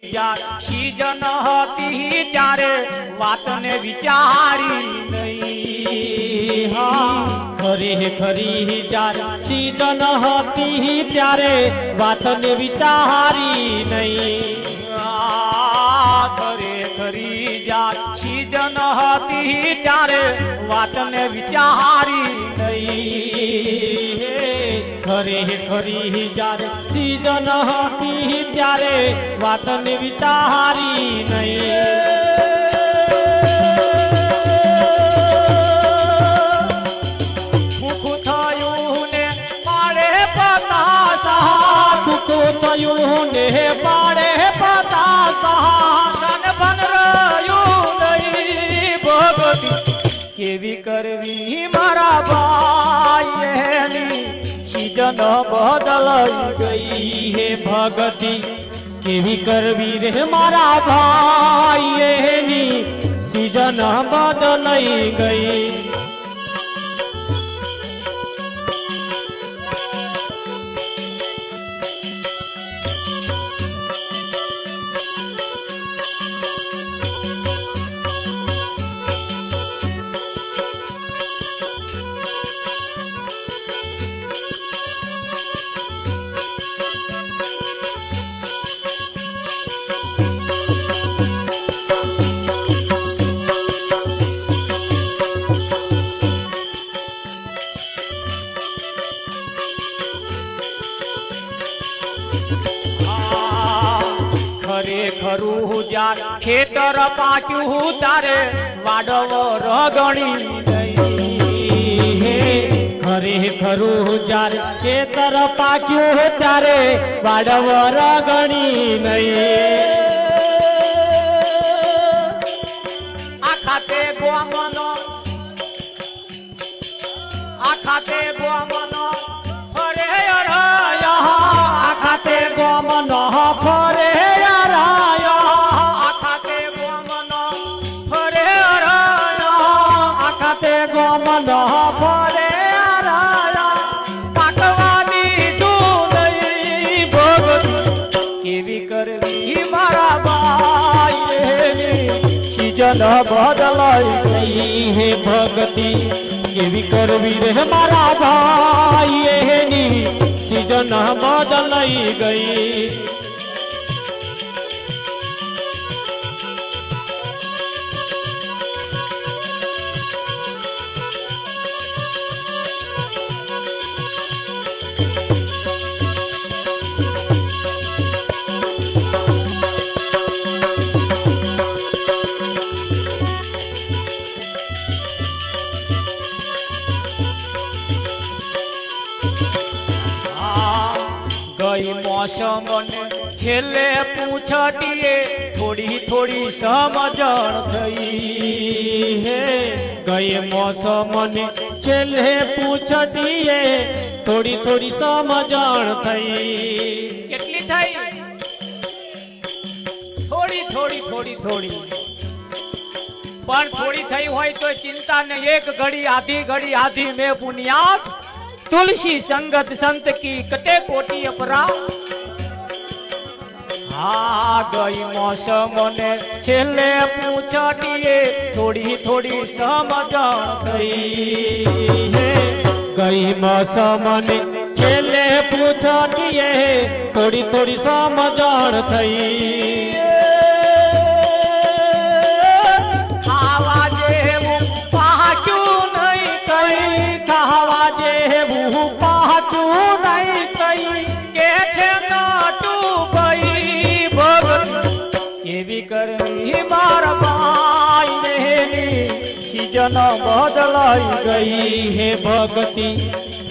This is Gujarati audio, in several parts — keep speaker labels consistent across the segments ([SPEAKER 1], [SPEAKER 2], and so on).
[SPEAKER 1] सीजन हती त्यारे वात ने विचारी नहीं। हाँ
[SPEAKER 2] खरी खरी जार सीजन हती त्यारे वात ने विचारी नहीं।
[SPEAKER 1] खरे खरी जार सीजन हती त्यारे वात ने विचारी नहीं।
[SPEAKER 2] खरे खरी जार सीजन हती त्यारे वात ने विचारी नहीं।
[SPEAKER 1] पाड़े पता सन बन रयू नहीं भगती केवी करवी मारा बाई सीजन बदल गई है
[SPEAKER 2] भगती केवी करवी रे मारा भाई सीजन बदल गई।
[SPEAKER 1] खरू जार खेतर पाक्यू तारे वाडव रगणी
[SPEAKER 2] खरे खरू जार खेतर पाक्यू तारे वाडव रगणी नहीं।
[SPEAKER 1] आखाते गोमन फरे
[SPEAKER 2] आखाते गोमन फरे गोमन फरे
[SPEAKER 1] पाकवादी तू नहीं भगत केवी करवी मारा बाई
[SPEAKER 2] सीजन बदल गई है भगती केवी करवी रे मारा भाई सीजन बदल गई।
[SPEAKER 1] गई मौसम ने छेले पूछटिए थोड़ी थोड़ी समझण थई
[SPEAKER 2] है। गई मौसम ने छेले पूछटिए थोड़ी थोड़ी समझण थई।
[SPEAKER 1] કેટલી થઈ થોડી થોડી થોડી થોડી પણ થોડી થઈ હોય તો ચિંતા ને એક ઘડી આધી में बुनियाद तुलसी संगत संत की कटे कोटि अपराध। हाँ गई मौसम ने छेले पूछटिए थोड़ी थोड़ी समझण थई है।
[SPEAKER 2] गई मौसम ने छेले पूछटिए थोड़ी थोड़ी समझण थई।
[SPEAKER 1] करवी मार सीजन बदल
[SPEAKER 2] गई है भगती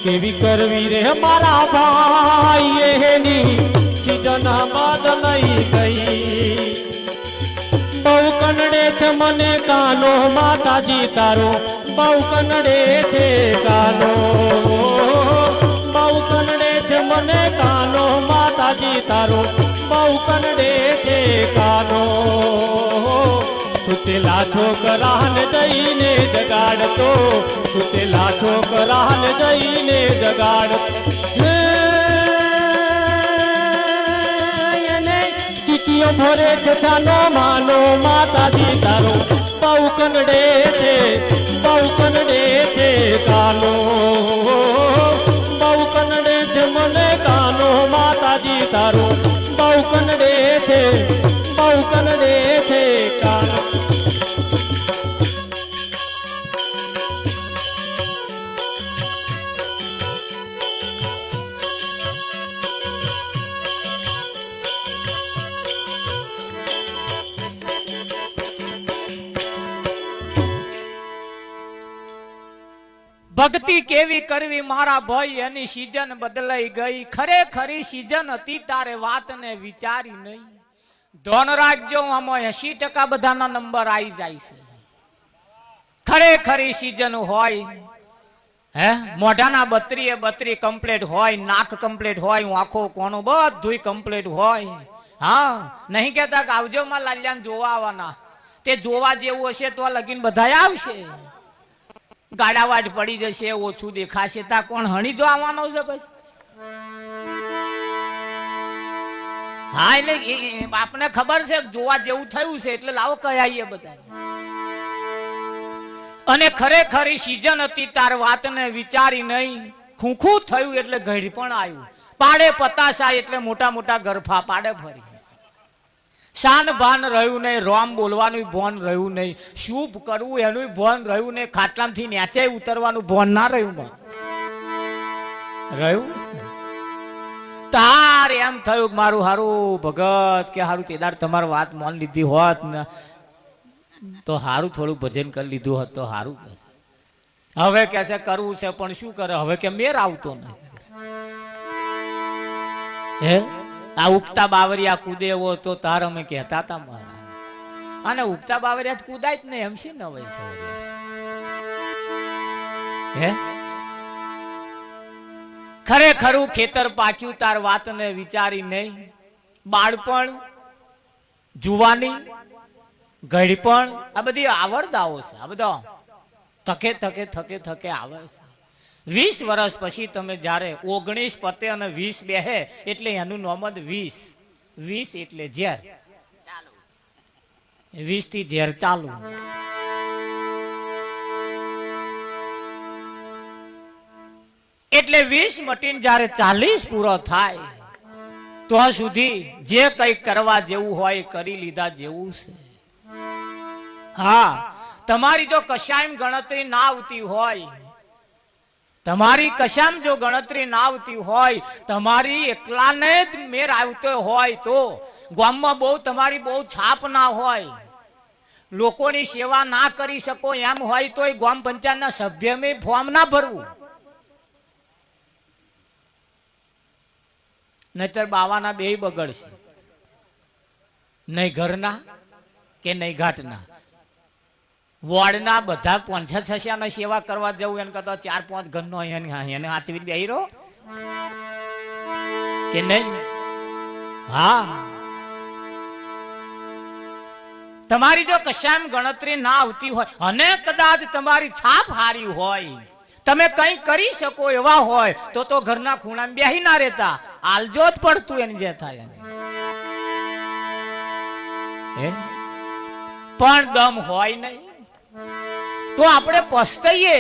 [SPEAKER 2] केवी करवी रे मारा भाई सीजन बदल गई। बहु कन्नड़े छे मने कानो माताजी तारो बहु कन्नड़े छे कानो। बहु कन्नड़े छे मने कानो माताजी तारो बहु कन्नड़े छे कानो। सुतेला छोकरान जईने जगाड़तो सुतेला छोकरान जईने जगाड़ પાણીઓ ભરે છે છાનો માનો માતાજી તારો બહુ કનડે છે કાનો બહુ કનડે છે મને કાનો માતાજી તારો બહુ કનડે છે કાનો
[SPEAKER 1] ભક્તિ કેવી કરવી મારા ભાઈ એની સીઝન બદલાઈ ગઈ ખરેખરી સીઝન હતી તારે વાતને વિચારી નહીં ધોન રાખજો આમાં 80% બધાના નંબર આવી જાય છે ખરેખરી સીઝન હોય હે મોઢાના 32 કમ્પ્લીટ હોય નાક કમ્પ્લીટ હોય આંખો કોનો બધું કમ્પ્લીટ હોય હા નહીં કહેતા કે આવજો માં લાલ્યાને જોવા આવવાના તે જોવા જેવું હશે તો લગીન બધા આવશે ગાડાવાટ પડી જશે ઓછું દેખાશે તા કોણ હણી જો આવવાનો છે બસ હા એટલે આપને ખબર છે જોવા જેવું થયું છે એટલે લાવો કહીએ બધા અને ખરેખરી સીઝન હતી તાર વાતને વિચારી નહીં ખૂંખું થયું એટલે ઘડી પણ આવ્યું પાડે પતાસા એટલે મોટા મોટા ગરફા પાડે ફરી શાન ભાન રહ્યું નહીં રોમ બોલવાનું ભોન રહ્યું નહીં શુભ કરવું એનું ભોન રહ્યું નહીં ખાટલામાંથી નેચે ઉતરવાનું ભોન ના રહ્યું તાર એમ થયું મારું હારું ભગત કે હારું તેદાર તમારી વાત મોન લીધી હોત ને તો હારું થોડું ભજન કરી લીધું હોત તો હારું હવે કે છે કરવું છે પણ શું કરે હવે કે મેર આવતો નહીં હે આ ઉગતા બાવરિયા કૂદે એવો તો તાર અમે કહેતા હતા મારા અને ઉગતા બાવરિયા કૂદાય જ નહીં એમ છે ને હવે હે ખરેખરું ખેતર પાક્યું તાર વાતને વિચારી નહીં બાળપણ જુવાની ઘડપણ આ બધી આવરદાઓ છે આ બધા થકે આવે છે 20 વર્ષ પછી તમે જ્યારે 19 પતે અને 20 બેહે એટલે એનું નામ જ 20 એટલે ઝેર 20 થી ઝેર ચાલુ એટલે 20 મટીને જ્યારે 40 પૂરો થાય તો સુધી જે કઈ કરવા જેવું હોય કરી લીધા જેવું છે હા તમારી જો કશાયમ ગણતરી ના આવતી હોય તમારી કશામ જો ગણતરી ના આવતી હોય તમારી એકલાને જ મેર આવતો હોય તો ગામમાં બહુ તમારી બહુ છાપ ના હોય લોકોની સેવા ના કરી શકો એમ હોય તો ગામ પંચાયતના સભ્યમાં ફોર્મ ના ભરવું નહીતર બાવાના બે બગડશે નહીં ઘરના કે નહીં ઘાટના વોર્ડના બધા 5-6 સેવા કરવા જવું એને કરતા 4-5 ઘરનો એને આચવી બેહી રહો કે નહીં હા તમારી જો કશામ ગણતરી ના આવતી હોય અને કદાચ તમારી છાપ હારી હોય તમે કઈ કરી શકો એવા હોય તો ઘરના ખૂણામાં બેહી ના રહેતા આલજો જ પડતું એને જે થાય પણ દમ હોય નહીં તો આપણે પસ્તાઈએ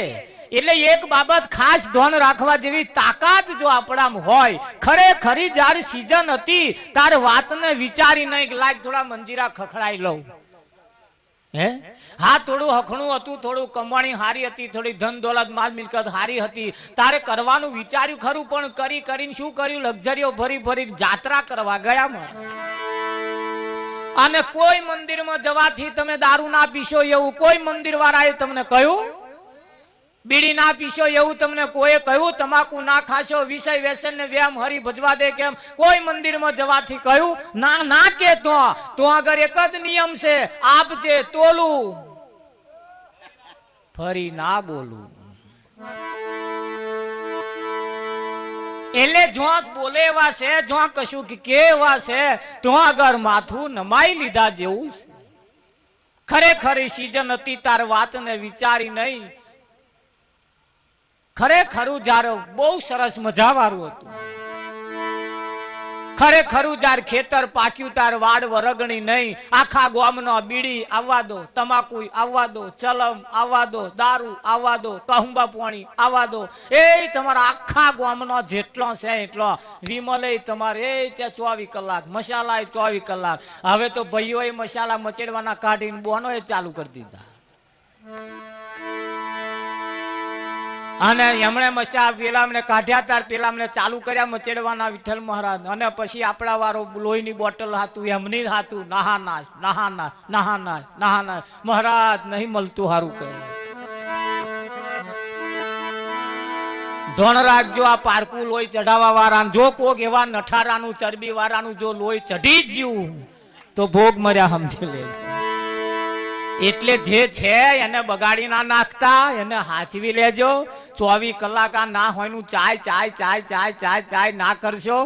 [SPEAKER 1] એટલે એક બાબત ખાસ ધ્યાન રાખવા જેવી તાકાત જો આપણામાં હોય ખરેખરી જ્યારે સીઝન હતી તાર વાતને વિચારી નહીં લાગ થોડા મંજીરા ખખડાઈ લઉં હે હા થોડું હખણું હતું થોડું કમાણી હારી હતી થોડી ધન દોલત માલ મિલકત હારી હતી તારે કરવાનું વિચાર્યું ખરું પણ કરીને શું કર્યું લક્ઝરીઓ ભરી જાત્રા કરવા ગયા અને કોઈ મંદિરમાં જવાથી તમે દારૂ ના પીશો એવું કોઈ મંદિર વાળાએ તમને કહ્યું બીડી ના પીશો એવું તમને કોઈ કહ્યું તમાકુ ના ખાશો વિષય વ્યસન ને વ્યાયામ હરી ભજવા દે કેમ કોઈ મંદિરમાં જવાથી કહ્યું ના કે તો આગળ એક જ નિયમ છે આપજે તોલું ફરી ના બોલું એટલે જો બોલે એવા છે જો કશું કે એવા છે તો આગળ માથું નમાઈ લીધા જેવું ખરેખરી સીઝન હતી તાર વાતને વિચારી નહીં ખરેખરું જ્યારે બહુ સરસ મજા વાળું હતું ખરેખરું જાર ખેતર પાક્યું તાર વાડ વરગણી નહીં. આખા ગામનો બીડી આવવા દો, તમાકુ આવવા દો, ચલમ આવવા દો, દારૂ આવવા દો, તહુંબા પાણી આવવા દો. એ તમારા આખા ગામનો જેટલો છે એટલો વિમલે તમારે એ ત્યાં 24 કલાક, મસાલા 24 કલાક. હવે તો ભાઈઓએ મસાલા મચેડવાના કાઢીને બોનો એ ચાલુ કરી દીધા. અને એમણે મસા પેલા અમને કાઢ્યા તાર પેલા અમને ચાલુ કર્યા મચેડવાના વિઠ્ઠલ મહારાજ. અને પછી આપણા વારો લોહીની બોટલ હાતું એમની હાતું નહાના નહાના નહાના નહાના. મહારાજ નહીં મળતું હારું કહે. ધોણ રાખજો આ પારકું લોહી ચઢાવવા વાળા. જો કોક એવા નઠારાનું ચરબી વાળાનું જો લોહી ચઢી જ ગયું તો ભોગ મર્યા સમજી લેજો. એટલે જે છે એને બગાડી ના નાખતા, એને હાચવી લેજો. 24 કલાક આ ના હોયનું ચાય ચાય ચાય ચાય ચાય ચાય ના કરશો.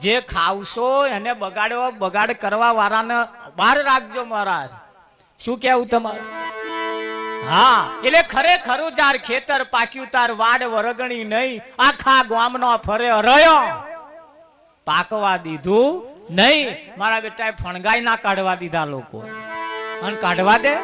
[SPEAKER 1] જે ખાવશો એને બગાડ કરવા વાળાને બહાર રાખજો મહારાજ. શું કેવું તમારું? હા, એટલે ખરેખરું જાર ખેતર પાક્યું તાર વાડ વરગણી નહીં. આખા ગામનો ફરે રહ્યો પાકવા દીધું નહીં. મારા બેટાએ ફણગાઈ ના કાઢવા દીધા લોકો. અને કાઢવા દે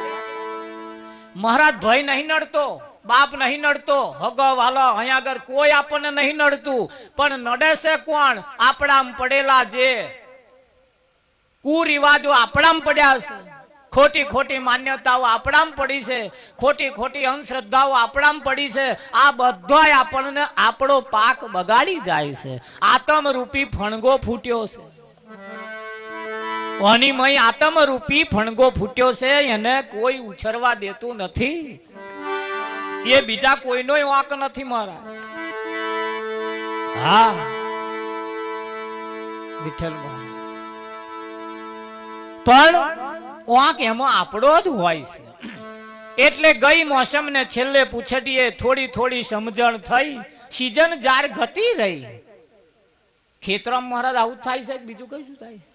[SPEAKER 1] મહારાજ. ભય નહીં નડતો, બાપ નહીં નડતો, હગો વાલો અહીંયા આગળ કોઈ આપણને નહીં નડતું. પણ નડે છે કોણ? આપણામાં પડેલા જે કુરિવાજો આપણામાં પડ્યા છે, ખોટી ખોટી માન્યતાઓ આપણામાં પડી છે, ખોટી ખોટી અંધશ્રદ્ધાઓ આપણામાં પડી છે. આ બધાય આપણને આપણો પાક બગાડી જાય છે. આતમ રૂપી ફણગો ફૂટ્યો છે. અનિમય આતમ રૂપી ફણગો ફૂટ્યો છે. એને કોઈ ઉછરવા દેતું નથી. એ બીજા કોઈનો વાંક નથી મારા. હા વિઠ્ઠલ પણ વાંક એમાં આપણો જ હોય છે. એટલે ગઈ મોસમ ને છેલ્લે પૂછડીએ થોડી થોડી સમજણ થઈ. સીઝન જાર ગતી રહી. ખેતરમાં મહારાજ આવું થાય છે, બીજું કઈ શું થાય છે?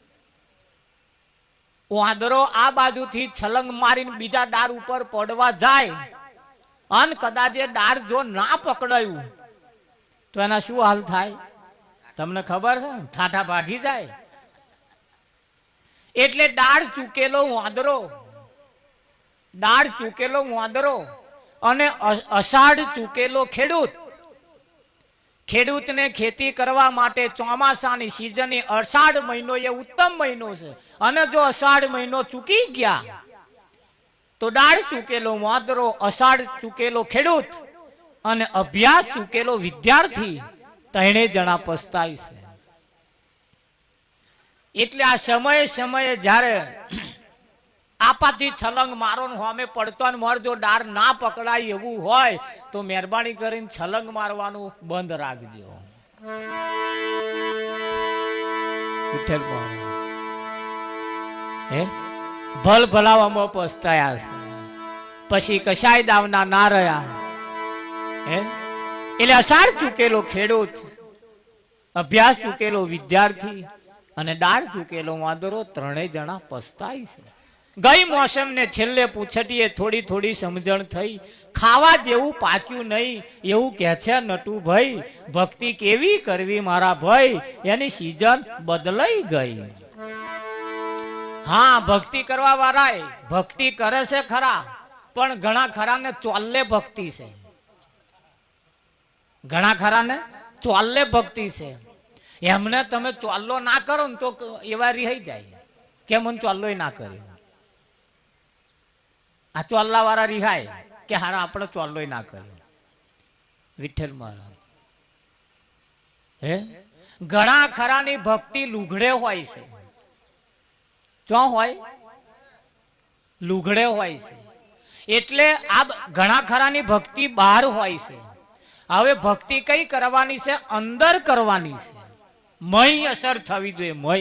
[SPEAKER 1] વાંદરો આ બાજુથી છલંગ મારીને બીજા ડાર ઉપર પડવા જાય અને કદાચ એ ડાર જો ના પકડાયું તો એના શું હાલ થાય તમને ખબર છે? ઠાઠા ભાગી જાય. એટલે ડાળ ચૂકેલો વાંદરો અને અષાઢ ચૂકેલો ખેડૂત. ખેડૂતને ખેતી કરવા માટે ચોમાસાની સિઝન અષાઢ મહિનો એ ઉત્તમ મહિનો છે. અને જો અષાઢ મહિનો ચૂકી ગયા તો ડાળ ચૂકેલો વાંદરો, અષાઢ ચૂકેલો ખેડૂત અને અભ્યાસ ચૂકેલો વિદ્યાર્થી ત્રણે જણા પસ્તાય છે. એટલે આ સમયે જ્યારે આપાથી છલંગ મારો હોમે પડતો ને મર જો ડાર ના પકડાય એવું હોય તો મહેરબાની કરીને છલંગ મારવાનું બંધ રાખજો. ભલ ભલાવામાં પસ્તાયા છે. પછી કશાય દાવના ના રહ્યા. એટલે અષાઢ ચૂકેલો ખેડૂત, અભ્યાસ ચૂકેલો વિદ્યાર્થી અને ડાળ ચૂકેલો વાંદરો ત્રણેય જણા પસ્તાય છે. ગઈ મોસમ ને છેલ્લે પૂછડીએ થોડી થોડી સમજણ થઈ. ખાવા જેવું પાક્યું નહીં એવું કે છે નટુ ભાઈ. ભક્તિ કેવી કરવી મારા ભાઈ, એની સિઝન બદલાઈ ગઈ. હા, ભક્તિ કરવા વાળા ભક્તિ કરે છે ખરા, પણ ઘણા ખરાને ચોલ્લે ભક્તિ છે. ઘણા ખરાને ચોલ્લે ભક્તિ છે. એમને તમે ચોલ્લો ના કરો ને તો એવા રિહાઈ જાય કે મને ચોલ્લો ના કર્યો. આ ચોલ્લા વાળા રિહાય કે હારા આપણે ચોલ્લો ના કર્યો. વિઠ્ઠલ મહારાજ ઘણા ખરાની ભક્તિ લુઘડે હોય છે. ચો હોય? લુઘડે હોય છે. એટલે આ ઘણા ખરાની ભક્તિ બહાર હોય છે. હવે ભક્તિ કઈ કરવાની છે? અંદર કરવાની છે. મય અસર થવી જોઈએ. મય